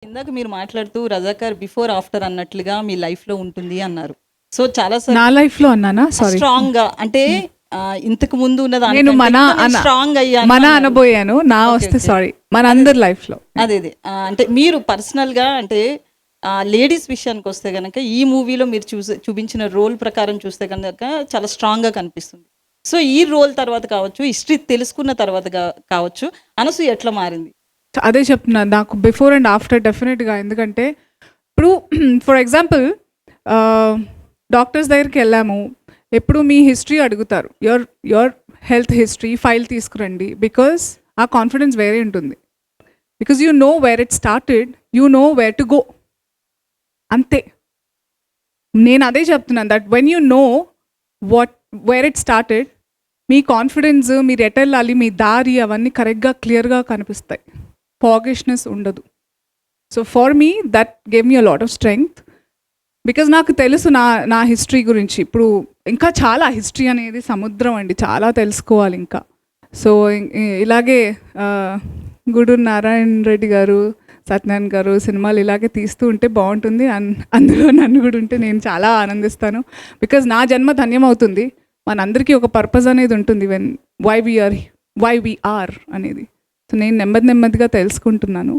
ఇందాక మీరు మాట్లాడుతూ రజాకార్ బిఫోర్ ఆఫ్టర్ అన్నట్లుగా మీ లైఫ్లో ఉంటుంది అన్నారు. సో చాలా నా లైఫ్ లో అన్నానా? సారీ, స్ట్రాంగ్ గా అంటే ఇంతకు ముందు ఉన్న నేను స్ట్రాంగ్ అయ్యాను మన అన్నారు. అనబోయాను. నా ఓకే, వస్తే ఓకే. సారీ, మన అందరి లైఫ్ లో. అదే అంటే మీరు పర్సనల్ గా అంటే లేడీస్ విషయానికి వస్తే కనుక ఈ మూవీలో మీరు చూపించిన రోల్ ప్రకారం చూస్తే కనుక చాలా స్ట్రాంగ్ గా కనిపిస్తుంది. సో ఈ రోల్ తర్వాత కావచ్చు, హిస్టరీ తెలుసుకున్న తర్వాత కావచ్చు, అనసూయ ఎట్లా మారింది? అదే చెప్తున్నా, నాకు బిఫోర్ అండ్ ఆఫ్టర్ డెఫినెట్గా. ఎందుకంటే ఇప్పుడు ఫర్ ఎగ్జాంపుల్ డాక్టర్స్ దగ్గరికి వెళ్ళాము, ఎప్పుడు మీ హిస్టరీ అడుగుతారు, యువర్ హెల్త్ హిస్టరీ ఫైల్ తీసుకురండి. బికాస్ ఆ కాన్ఫిడెన్స్ వేరే ఉంటుంది. Because you know where it started, you know where to go. అంతే, నేను అదే చెప్తున్నాను. That when you know where it started, me confidence, మీరు ఎటు వెళ్ళాలి, మీ దారి, అవన్నీ కరెక్ట్గా క్లియర్గా కనిపిస్తాయి. ఫాగిష్నెస్ ఉండదు. So for me that gave me a lot of strength. Because నాకు తెలుసు నా హిస్టరీ గురించి. ఇప్పుడు ఇంకా చాలా హిస్టరీ అనేది సముద్రం అండి, చాలా తెలుసుకోవాలి ఇంకా. సో ఇలాగే గూడూరు నారాయణ రెడ్డి గారు, సత్యనారాయణ గారు సినిమాలు ఇలాగే తీస్తూ ఉంటే బాగుంటుంది. అందులో నన్ను కూడా ఉంటే నేను చాలా ఆనందిస్తాను. బికాజ్ నా జన్మ ధన్యమవుతుంది. మనందరికీ ఒక పర్పస్ అనేది ఉంటుంది, వై వి ఆర్ అనేది. సో నేను నెమ్మదిగా తెలుసుకుంటున్నాను.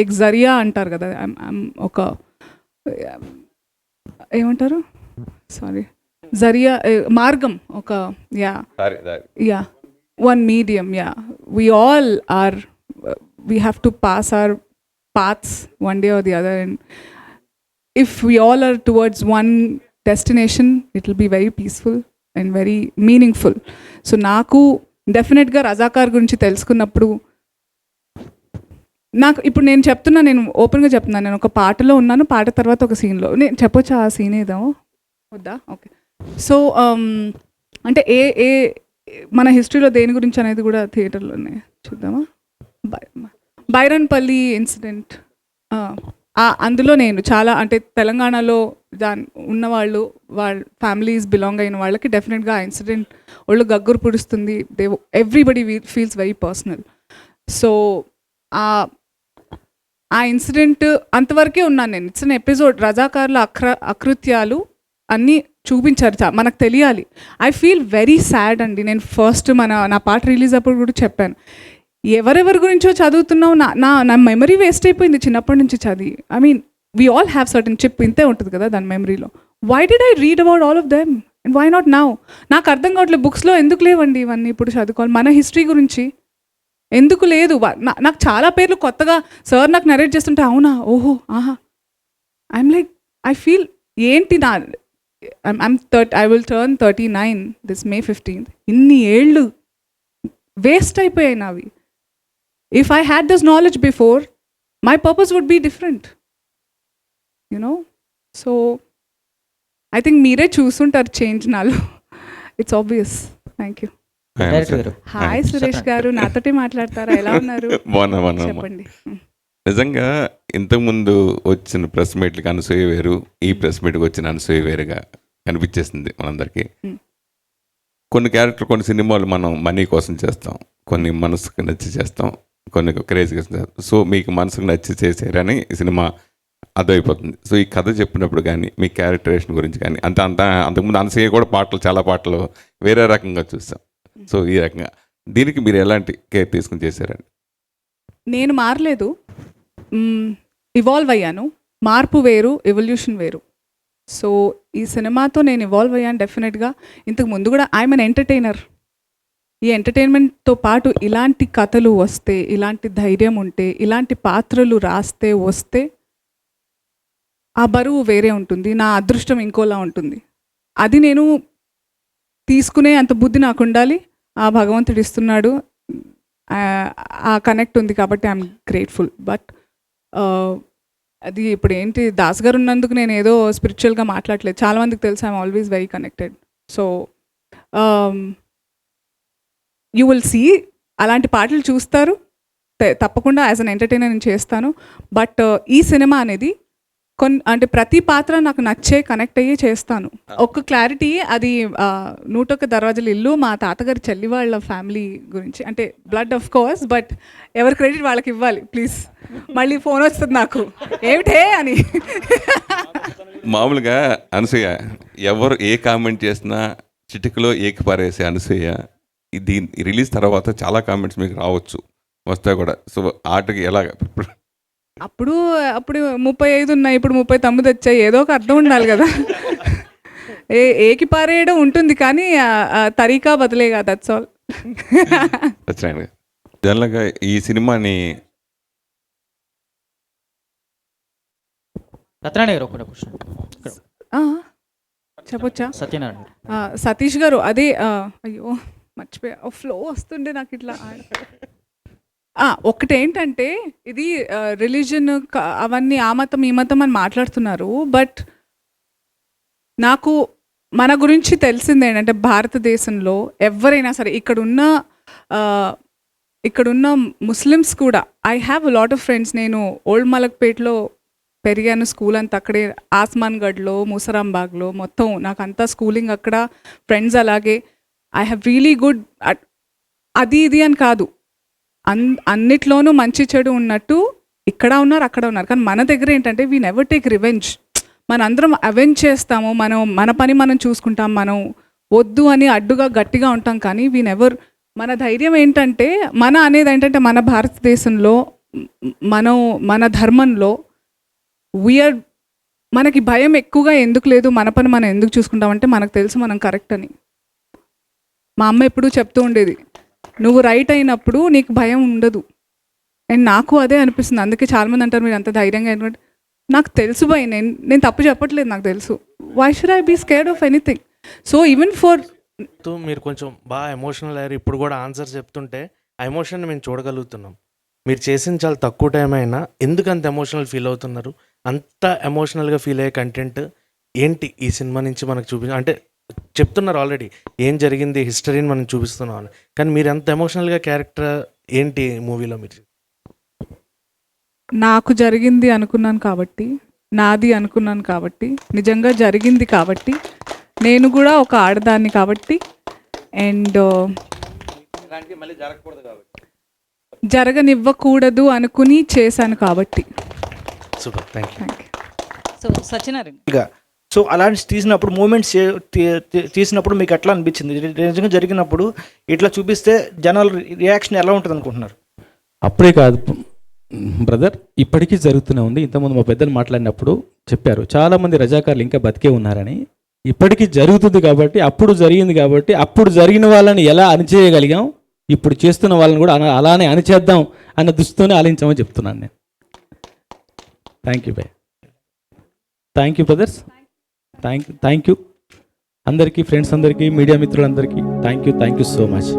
ఎక్ జరియా అంటారు కదా, ఒక ఏమంటారు, సారీ, జరియా మార్గం, ఒక yeah one medium. Yeah we all are, we have to pass our paths one day or the other, and if we all are towards one destination, it will be very peaceful and very meaningful. So నాకు డెఫినెట్గా రజాకార్ గురించి తెలుసుకున్నప్పుడు, నాకు ఇప్పుడు నేను చెప్తున్నా, నేను ఓపెన్గా చెప్తున్నాను, నేను ఒక పాటలో ఉన్నాను, పాట తర్వాత ఒక సీన్లో. నేను చెప్పొచ్చా ఆ సీన్ ఏదో? వద్దా? ఓకే. సో అంటే ఏ మన హిస్టరీలో దేని గురించి అనేది కూడా థియేటర్లోనే చూద్దామా? బైరన్పల్లి ఇన్సిడెంట్. అందులో నేను చాలా, అంటే తెలంగాణలో ఉన్నవాళ్ళు, వాళ్ళ ఫ్యామిలీస్ బిలాంగ్ అయిన వాళ్ళకి డెఫినెట్గా ఆ ఇన్సిడెంట్ వాళ్ళు గగ్గురు పుడుస్తుంది. Everybody feels very personal. So ఆ ఇన్సిడెంట్ అంతవరకే ఉన్నాను నేను. It's an episode. రజాకార్ల అకృత్యాలు అన్నీ చూపించారు, మనకు తెలియాలి. ఐ ఫీల్ వెరీ సాడ్ అండి. నేను ఫస్ట్ నా పాట రిలీజ్ అప్పుడు కూడా చెప్పాను, ఎవరెవరి గురించో చదువుతున్నావు, నా మెమరీ వేస్ట్ అయిపోయింది చిన్నప్పటి నుంచి చదివి. I mean we all have certain chip, ఇంతే ఉంటుంది కదా దాని మెమరీలో. Why did I read about all of them and why not now? నాకు అర్థం కావట్లేదు, బుక్స్లో ఎందుకు లేవండి ఇవన్నీ ఇప్పుడు చదువుకోవాలి. మన హిస్టరీ గురించి ఎందుకు లేదు? నాకు చాలా పేర్లు కొత్తగా సార్ నాకు నరేట్ చేస్తుంటే, అవునా, ఓహో, ఆహా, ఐఎమ్ లైక్, ఐ ఫీల్ ఏంటి I will turn 39 this May 15th. ఇన్ని ఏళ్ళు వేస్ట్ అయిపోయాయి నావి. If I had this knowledge before, my purpose would be different, you know. So I think మీరే చూసుంటారు చేంజ్ నాలో. It's obvious. Thank you. Hi Suresh గారు, నాతోటి మాట్లాడతారా? ఎలా ఉన్నారు? చెప్పండి. నిజంగా ఇంతకుముందు వచ్చిన ప్రెస్ మీట్లకి అనసూయ వేరు, ఈ ప్రెస్ మీట్కి వచ్చిన అనసూయ వేరుగా కనిపించేసింది మనందరికీ. కొన్ని క్యారెక్టర్, కొన్ని సినిమాలు మనం మనీ కోసం చేస్తాం, కొన్ని మనసుకు నచ్చి చేస్తాం, కొన్ని క్రేజ్గా చేస్తాం. సో మీకు మనసుకు నచ్చి చేసారని ఈ సినిమా అర్థమైపోతుంది. సో ఈ కథ చెప్పినప్పుడు కానీ, మీ క్యారెక్టరేషన్ గురించి కానీ, అంతకుముందు అనసూయ కూడా చాలా పాటలు వేరే రకంగా చూస్తాం. సో ఈ రకంగా దీనికి మీరు ఎలాంటి కేర్ తీసుకుని చేశారండి? నేను మారలేదు, ఇవాల్వ్ అయ్యాను. మార్పు వేరు, ఎవల్యూషన్ వేరు. సో ఈ సినిమాతో నేను ఇవాల్వ్ అయ్యాను డెఫినెట్గా. ఇంతకు ముందు కూడా ఐఎమ్ అన్ ఎంటర్టైనర్. ఈ ఎంటర్టైన్మెంట్తో పాటు ఇలాంటి కథలు వస్తే, ఇలాంటి ధైర్యం ఉంటే, ఇలాంటి పాత్రలు రాస్తే వస్తే ఆ బరువు వేరే ఉంటుంది, నా అదృష్టం ఇంకోలా ఉంటుంది. అది నేను తీసుకునే అంత బుద్ధి నాకు ఉండాలి. ఆ భగవంతుడు ఇస్తున్నాడు, ఆ కనెక్ట్ ఉంది కాబట్టి ఐఎమ్ గ్రేట్ఫుల్. బట్ అది ఇప్పుడు ఏంటి, దాస్ గారు ఉన్నందుకు నేను ఏదో స్పిరిచువల్గా మాట్లాడలేదు. చాలామందికి తెలుసు I'm always very connected. So you will see, అలాంటి పాటలు చూస్తారు తప్పకుండా. యాజ్ అన్ ఎంటర్టైనర్ నేను చేస్తాను. బట్ ఈ సినిమా అనేది అంటే ప్రతి పాత్ర నాకు నచ్చే కనెక్ట్ అయ్యి చేస్తాను. ఒక క్లారిటీ, అది 101 దర్వాజాల ఇల్లు మా తాతగారి చెల్లి వాళ్ళ ఫ్యామిలీ గురించి, అంటే బ్లడ్ ఆఫ్ కోర్స్, బట్ ఎవరి క్రెడిట్ వాళ్ళకి ఇవ్వాలి ప్లీజ్. మళ్ళీ ఫోన్ వస్తుంది నాకు ఏమిటే అని. మామూలుగా అనసూయ ఎవరు ఏ కామెంట్ చేసినా చిటికలో ఏకిపారేసే అనసూయ, ఇది రిలీజ్ తర్వాత చాలా కామెంట్స్ మీకు రావచ్చు, వస్తాయి కూడా. సో ఆటకి ఎలాగ అప్పుడు 35 ఉన్నాయి, ఇప్పుడు 39 వచ్చాయి, ఏదో ఒక అర్థం ఉండాలి కదా. ఏకి పారేయడం ఉంటుంది కానీ తరీకా బదిలేగా, దట్స్ ఆల్. సత్యనారాయణ గారు, జనరల్గా ఈ సినిమాని సత్యనారాయణ గారు ఒకటే క్వశ్చన్ చెప్పొచ్చా? సత్యనారాయణ గారు. సతీష్ గారు, అదే అయ్యో మర్చిపోయా, ఫ్లో వస్తుండే నాకు ఇట్లా. ఒకటేంటంటే ఇది రిలీజన్ అవన్నీ ఆ మతం ఈ మతం అని మాట్లాడుతున్నారు, బట్ నాకు మన గురించి తెలిసింది ఏంటంటే భారతదేశంలో ఎవరైనా సరే ఇక్కడున్న ముస్లిమ్స్ కూడా, I have lot of friends. నేను ఓల్డ్ మలక్పేట్లో పెరిగాను, స్కూల్ అంతా అక్కడే, ఆస్మాన్గఢ్లో, మూసరాంబాగ్లో, మొత్తం నాకు అంతా స్కూలింగ్ అక్కడ, ఫ్రెండ్స్ అలాగే. ఐ హ్యావ్ రియలీ గుడ్, అది ఇది అని కాదు, అన్నిట్లోనూ మంచి చెడు ఉన్నట్టు ఇక్కడ ఉన్నారు అక్కడ ఉన్నారు. కానీ మన దగ్గర ఏంటంటే వీ నెవర్ టేక్ రివెంజ్. మన అందరం అవెంజ్ చేస్తాము, మన పని మనం చూసుకుంటాం, మనం వద్దు అని అడ్డుగా గట్టిగా ఉంటాం. కానీ వీ నెవర్, మన ధైర్యం ఏంటంటే అనేది ఏంటంటే మన భారతదేశంలో మన ధర్మంలో వీఆర్, మనకి భయం ఎక్కువగా ఎందుకు లేదు, మన పని మనం ఎందుకు చూసుకుంటామంటే మనకు తెలుసు మనం కరెక్ట్ అని. మా అమ్మ ఎప్పుడూ చెప్తూ ఉండేది, నువ్వు రైట్ అయినప్పుడు నీకు భయం ఉండదు. అండ్ నాకు అదే అనిపిస్తుంది. అందుకే చాలామంది అంటారు మీరు అంత ధైర్యంగా ఎందుకంటే నాకు తెలుసు భయ్, నేను తప్పు చెప్పట్లేదు, నాకు తెలుసు. Why should I be scared of anything? So even for మీరు కొంచెం బాగా ఎమోషనల్ అయ్యారు. ఇప్పుడు కూడా ఆన్సర్ చెప్తుంటే ఆ ఎమోషన్ మేము చూడగలుగుతున్నాం. మీరు చేసిన చాలా తక్కువ టైం అయినా ఎందుకు అంత ఎమోషనల్ ఫీల్ అవుతున్నారు? అంత ఎమోషనల్గా ఫీల్ అయ్యే కంటెంట్ ఏంటి ఈ సినిమా నుంచి మనకు అంటే చెప్తున్నారు ఆల్రెడీ ఏం జరిగింది, హిస్టరీని మనం చూపిస్తున్నాం అని, కానీ మీరు ఎంత ఎమోషనల్గా క్యారెక్టర్ ఏంటి మూవీలో? మీరు నాకు జరిగింది అనుకున్నాను కాబట్టి, నాది అనుకున్నాను కాబట్టి, నిజంగా జరిగింది కాబట్టి, నేను కూడా ఒక ఆడదాన్ని కాబట్టి, అండ్ జరగనివ్వకూడదు అనుకుని చేశాను కాబట్టి. Super, thank you. So Satyanarayana, so అలాంటి తీసినప్పుడు మూమెంట్స్ తీసినప్పుడు మీకు ఎట్లా అనిపించింది? నిజంగా జరిగినప్పుడు ఇట్లా చూపిస్తే జనాల రియాక్షన్ ఎలా ఉంటుంది అనుకుంటున్నారు? అప్పుడే కాదు బ్రదర్, ఇప్పటికీ జరుగుతూనే ఉంది. ఇంతకుముందు మా పెద్దలు మాట్లాడినప్పుడు చెప్పారు, చాలామంది రజాకారులు ఇంకా బతికే ఉన్నారని. ఇప్పటికీ జరుగుతుంది కాబట్టి, అప్పుడు జరిగింది కాబట్టి, అప్పుడు జరిగిన వాళ్ళని ఎలా అణిచేయగలిగాం, ఇప్పుడు చేస్తున్న వాళ్ళని కూడా అలానే అణిచేద్దాం అన్న దృష్టితోనే ఆలోచించామని చెప్తున్నాను నేను. Thank you boy, thank you brothers, thank you అందరికీ, ఫ్రెండ్స్ అందరికీ, మీడియా మిత్రులందరికీ థ్యాంక్ యూ సో మచ్.